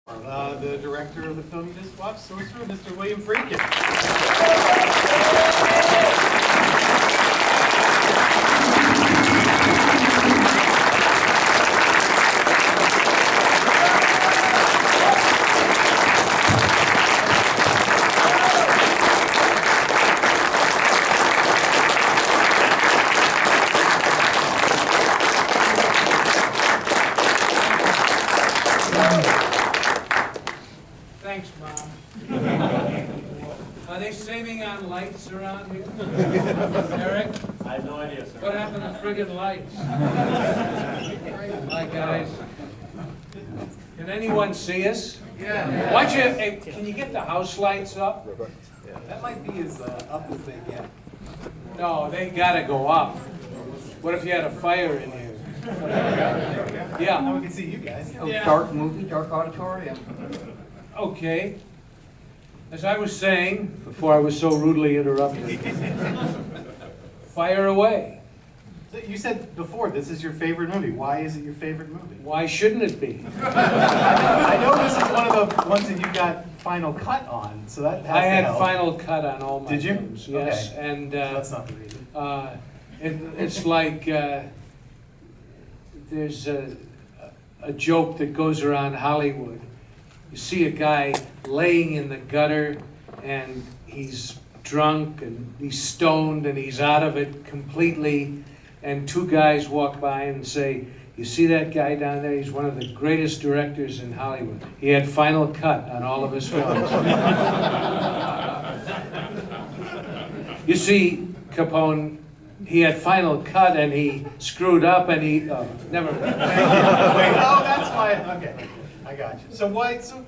The director of the film you just watched, Sorcerer, Mr. William Friedkin. Thanks, Mom. Are they saving on lights around here? Eric? I have no idea, sir. What happened to friggin' lights? Hi, guys. Can anyone see us? Yeah. Why don't you, hey, can you get the house lights up? That might be as up as they get. No, they gotta go up. What if you had a fire in here? Now Yeah, we can see you guys. Dark movie, dark auditorium. okay. As I was saying, before I was so rudely interrupted, fire away. So you said before this is your favorite movie. Why is it your favorite movie? Why shouldn't it be? I know this is one of the ones that you got final cut on, so that has I to had help. final cut on all my Did you? films, yes, Okay. and That's not the reason. it's like there's a joke that goes around Hollywood. You see a guy laying in the gutter, and he's drunk, and he's stoned, and he's out of it completely, and two guys walk by and say, "You see that guy down there? He's one of the greatest directors in Hollywood. He had final cut on all of his films." You see, Capone, he had final cut and he screwed up and he, never mind. Wait, oh, that's why. Okay, I got you. So why? So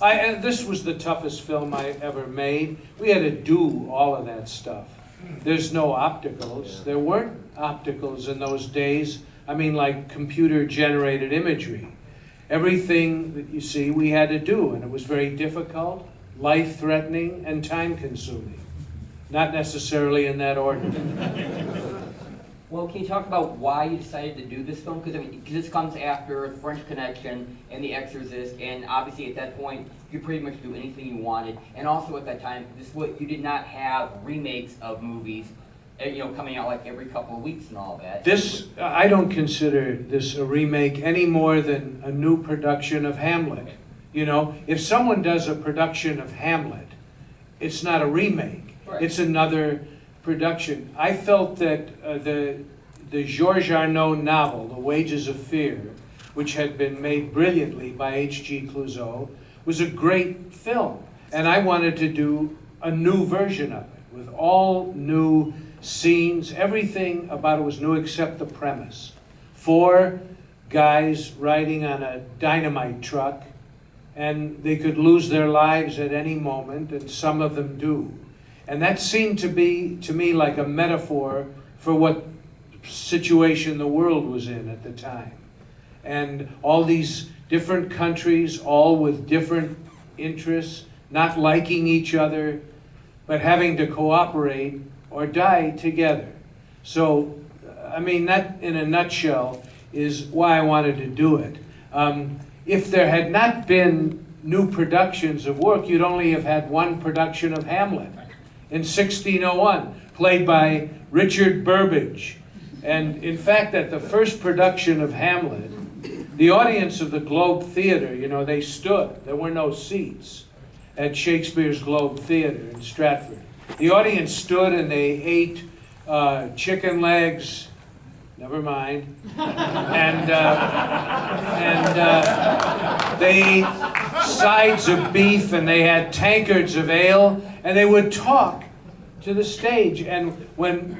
And this was the toughest film I ever made. We had to do all of that stuff. There's no opticals. There weren't opticals in those days. I mean, like computer-generated imagery. Everything that you see, we had to do, and it was very difficult, life-threatening, and time-consuming. Not necessarily in that order. Well, can you talk about why you decided to do this film? Because this comes after The French Connection and The Exorcist, and obviously at that point you could pretty much do anything you wanted. And also at that time, you did not have remakes of movies, coming out like every couple of weeks and all that. I don't consider this a remake any more than a new production of Hamlet. You know, if someone does a production of Hamlet, it's not a remake. Right. It's another production. I felt that the Georges Arnaud novel, The Wages of Fear, which had been made brilliantly by H.G. Clouseau, was a great film. And I wanted to do a new version of it, with all new scenes. Everything about it was new except the premise. 4 guys riding on a dynamite truck, and they could lose their lives at any moment, and some of them do. And that seemed to be, to me, like a metaphor for what situation the world was in at the time. And all these different countries, all with different interests, not liking each other, but having to cooperate or die together. So, I mean, that in a nutshell is why I wanted to do it. If there had not been new productions of work, you'd only have had one production of Hamlet in 1601, played by Richard Burbage. And in fact, at the first production of Hamlet, the audience of the Globe Theater, they stood. There were no seats at Shakespeare's Globe Theater in Stratford. The audience stood and they ate chicken legs, never mind, and they ate sides of beef, and they had tankards of ale, and they would talk to the stage. And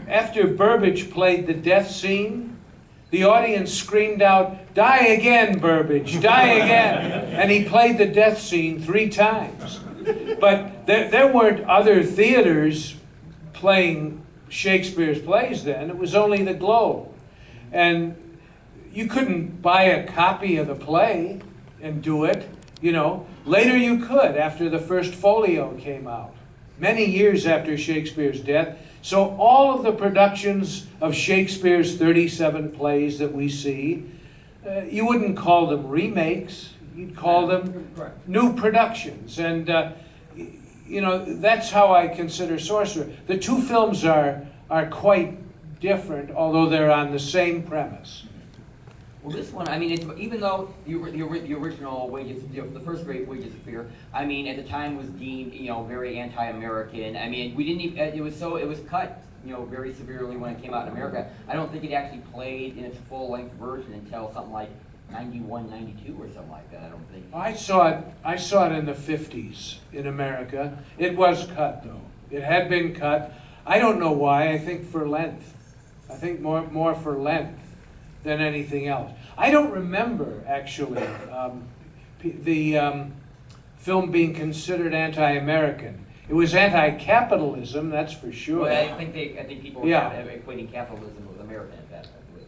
after Burbage played the death scene, the audience screamed out, "Die again, Burbage, die again." And he played the death scene 3 times. But there weren't other theaters playing Shakespeare's plays then. It was only the Globe. And you couldn't buy a copy of the play and do it, Later you could, after the first folio came out, many years after Shakespeare's death. So all of the productions of Shakespeare's 37 plays that we see, you wouldn't call them remakes. you'd call them Correct. new productions. And, you know, that's how I consider Sorcerer. The two films are quite different, although they're on the same premise. Well, this one, I mean, it's, even though the original Wages, the first great Wages of Fear, I mean, at the time was deemed, you know, very anti-American. I mean, we didn't even, it was cut, you know, very severely when it came out in America. I don't think it actually played in its full-length version until something like 91, 92 or something like that, I don't think. I saw it in the 50s in America. It was cut, though. It had been cut. I don't know why. I think for length. I think more for length than anything else. I don't remember, actually, the film being considered anti-American. It was anti-capitalism, that's for sure. Well, I think people were equating capitalism with American at that point.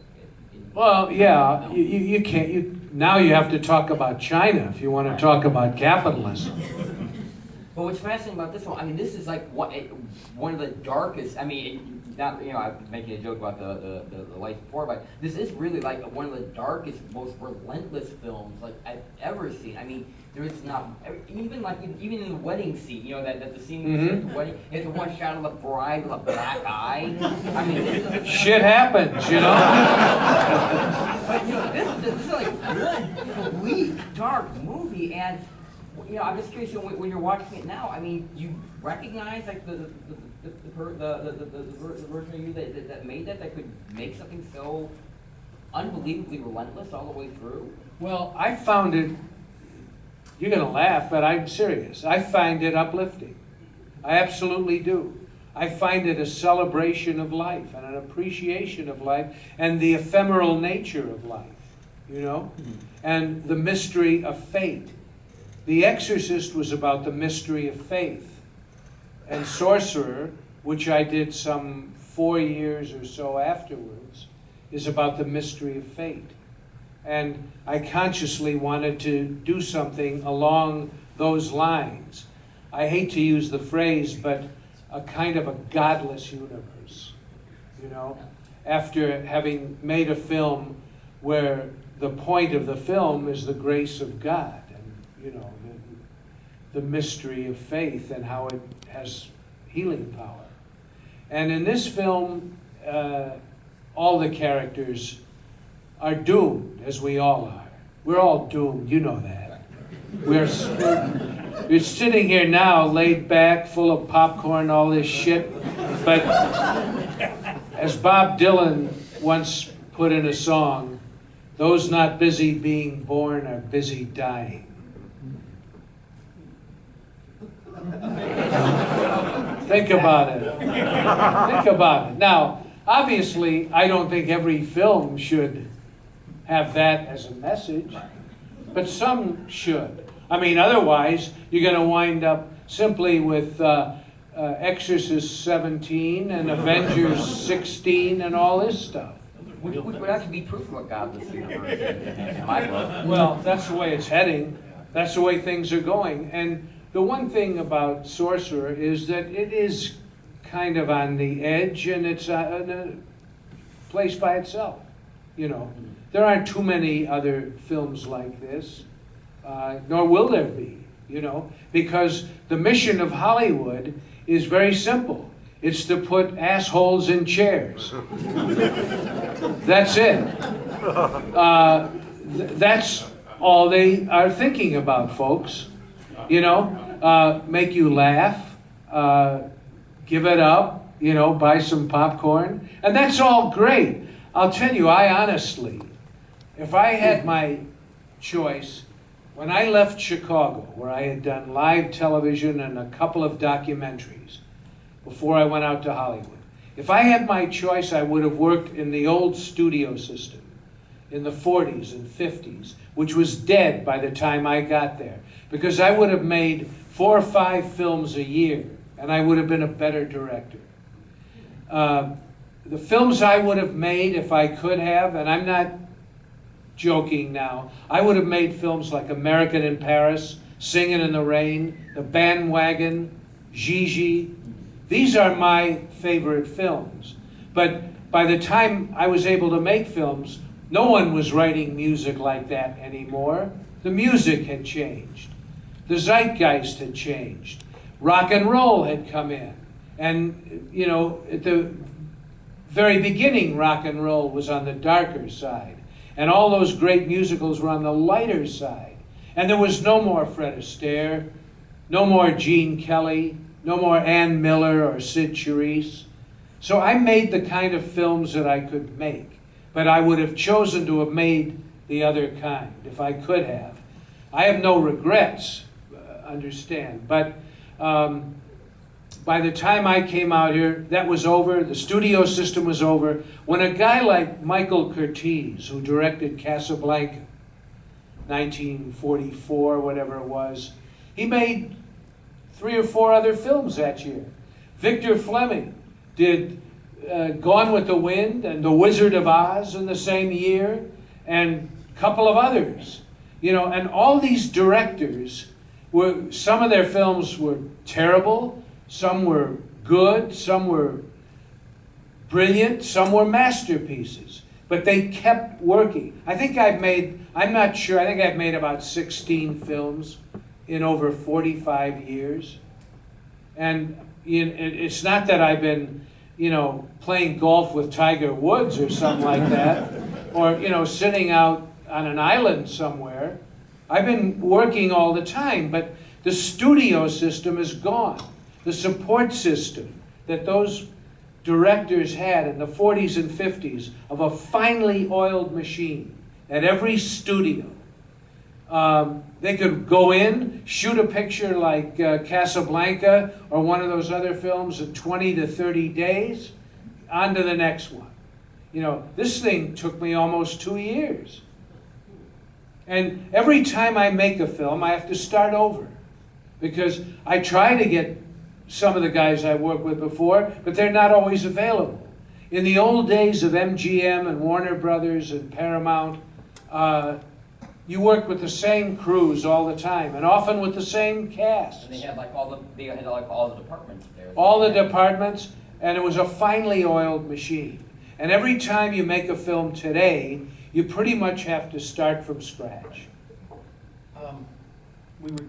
Well, yeah, you can't, now you have to talk about China if you want to talk about capitalism. But what's fascinating about this one, I mean, this is like one of the darkest, I mean, not, you know, I was making a joke about the life before, but this is really like one of the darkest, most relentless films like I've ever seen. I mean, there's not, even in the wedding scene, you know, that the scene with the wedding, it's the one shot of the bride with a black eye. I mean, this is shit happens, you know? But, you know, this is like a good, bleak, dark movie, and, you know, I'm just curious, you know, when you're watching it now, I mean, you recognize like the version of you that made that could make something so unbelievably relentless all the way through? Well, I found it, you're gonna laugh, but I'm serious. I find it uplifting. I absolutely do. I find it a celebration of life and an appreciation of life and the ephemeral nature of life, you know, and the mystery of fate. The Exorcist was about the mystery of faith. And Sorcerer, which I did some 4 years or so afterwards, is about the mystery of fate. And I consciously wanted to do something along those lines. I hate to use the phrase, but a kind of a godless universe, you know? After having made a film where the point of the film is the grace of God and, you know, the mystery of faith and how it has healing power. And in this film, all the characters are doomed, as we all are. We're all doomed, you know that. We're sitting here now, laid back, full of popcorn, all this shit. But as Bob Dylan once put in a song, those not busy being born are busy dying. Think about it. Think about it. Now, obviously, I don't think every film should have that as a message, but some should. I mean, otherwise, you're going to wind up simply with Exorcist 17 and Avengers 16 and all this stuff. Which would actually be proof of a godless universe in my book. Well, that's the way it's heading. That's the way things are going. And the one thing about Sorcerer is that it is kind of on the edge and it's in a place by itself, you know. There aren't too many other films like this, nor will there be, you know, because the mission of Hollywood is very simple. It's to put assholes in chairs. That's it. That's all they are thinking about, folks. You know, make you laugh, give it up, you know, buy some popcorn. And that's all great. I'll tell you, I honestly, if I had my choice, when I left Chicago, where I had done live television and a couple of documentaries before I went out to Hollywood, if I had my choice, I would have worked in the old studio system in the 40s and 50s, which was dead by the time I got there, because I would have made 4 or 5 films a year, and I would have been a better director. The films I would have made if I could have, and I'm not joking now, I would have made films like American in Paris, Singing in the Rain, The Bandwagon, Gigi. These are my favorite films. But by the time I was able to make films, no one was writing music like that anymore. The music had changed. The zeitgeist had changed. Rock and roll had come in. And, you know, at the very beginning, rock and roll was on the darker side. And all those great musicals were on the lighter side. And there was no more Fred Astaire, no more Gene Kelly, no more Ann Miller or Sid Charisse. So I made the kind of films that I could make. But I would have chosen to have made the other kind if I could have. I have no regrets, understand. But by the time I came out here, that was over. The studio system was over. When a guy like Michael Curtiz, who directed Casablanca, 1944, whatever it was, he made 3 or 4 other films that year. Victor Fleming did Gone with the Wind and The Wizard of Oz in the same year, and a couple of others. You know, and all these directors were, some of their films were terrible, some were good, some were brilliant, some were masterpieces. But they kept working. I think I've made, I'm not sure, I think I've made about 16 films in over 45 years. And it's not that I've been, you know, playing golf with Tiger Woods or something like that, or, you know, sitting out on an island somewhere. I've been working all the time, but the studio system is gone. The support system that those directors had in the 40s and 50s of a finely oiled machine at every studio. They could go in, shoot a picture like Casablanca or one of those other films in 20 to 30 days, on to the next one. You know, this thing took me almost 2 years. And every time I make a film, I have to start over. Because I try to get some of the guys I worked with before, but they're not always available. In the old days of MGM and Warner Brothers and Paramount, you worked with the same crews all the time, and often with the same cast. And they had like all the departments there. All the departments, and it was a finely oiled machine. And every time you make a film today, you pretty much have to start from scratch. We were